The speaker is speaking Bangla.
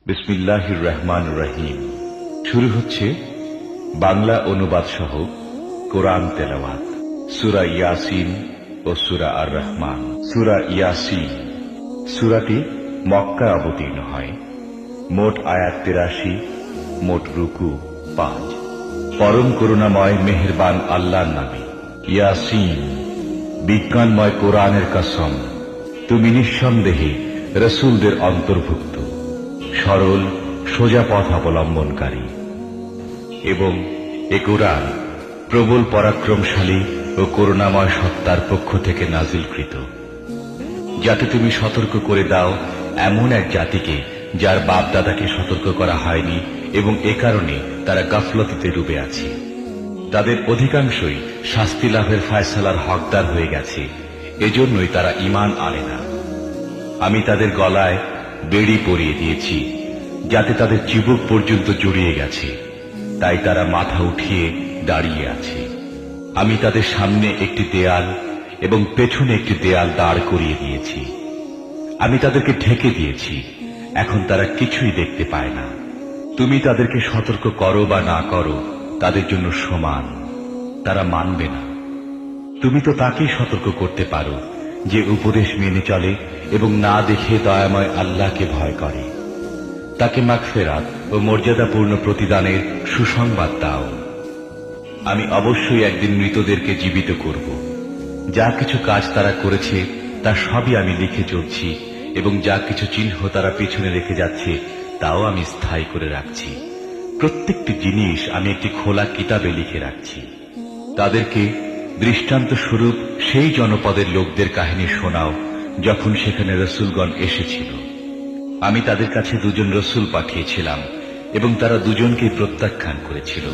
বিসমিল্লাহির রহমানির রহিম। শুরু হচ্ছে বাংলা অনুবাদ সহ কোরআন তেলাওয়াত। সূরা ইয়াসিন ও সূরা আর রহমান। সূরা ইয়াসিন সূরাটি মক্কায় অবতীর্ণ হয়। মোট আয়াত ৮৩, মোট রুকু ৫। পরম করুণাময় মেহেরবান আল্লাহর নামে। ইয়াসিন, বিজ্ঞানময় কোরআনের কসম, তুমি নিঃসন্দেহে রাসূলদের অন্তর্ভুক্ত, সরল সোজা পথ অবলম্বনকারী। এবং এ কোরআন প্রবল পরাক্রমশালী ও করুণাময় সত্তার পক্ষ থেকে নাজিলকৃত, যাতে তুমি সতর্ক করে দাও এমন এক জাতিকে যার বাপ দাদাকে সতর্ক করা হয়নি এবং এ কারণে তারা গাফলতিতে ডুবে আছে। তাদের অধিকাংশই শাস্তি লাভের ফায়সালার হকদার হয়ে গেছে, এজন্যই তারা ঈমান আনে না। আমি তাদের গলায় বেড়ি পরিয়ে দিয়েছি, যাতে তাদের চিবুক পর্যন্ত জড়িয়ে গেছে, তাই তারা মাথা উঠিয়ে দাঁড়িয়ে আছে। আমি তাদের সামনে একটি দেয়াল এবং পেছনে একটি দেয়াল দাঁড় করিয়ে দিয়েছি। আমি তাদেরকে ঢেকে দিয়েছি, এখন তারা কিছুই দেখতে পায় না। তুমি তাদেরকে সতর্ক করো বা না করো, তাদের জন্য সমান, তারা মানবে না। তুমি তো তাকেই সতর্ক করতে পারো যে উপদেশ মেনে চলে এবং না দেখে দয়াময় আল্লাহকে ভয় করে। তাকে মাগফিরাত ও মর্যাদাপূর্ণ প্রতিদানের সুসংবাদ দাও। আমি অবশ্যই একদিন মৃতদেরকে জীবিত করব। যা কিছু কাজ তারা করেছে তা সবই আমি লিখে চলছি, এবং যা কিছু চিহ্ন তারা পিছনে রেখে যাচ্ছে তাও আমি স্থায়ী করে রাখছি। প্রত্যেকটি জিনিস আমি একটি খোলা কিতাবে লিখে রাখছি। তাদেরকে দৃষ্টান্ত স্বরূপ সেই জনপদের লোকদের কাহিনী শোনাও, যখন সেখানে রাসূলগণ এসেছিল। আমি তাদের কাছে দুজন রাসূল পাঠিয়েছিলাম এবং তারা দুজনকেই প্রত্যাখ্যান করেছিল।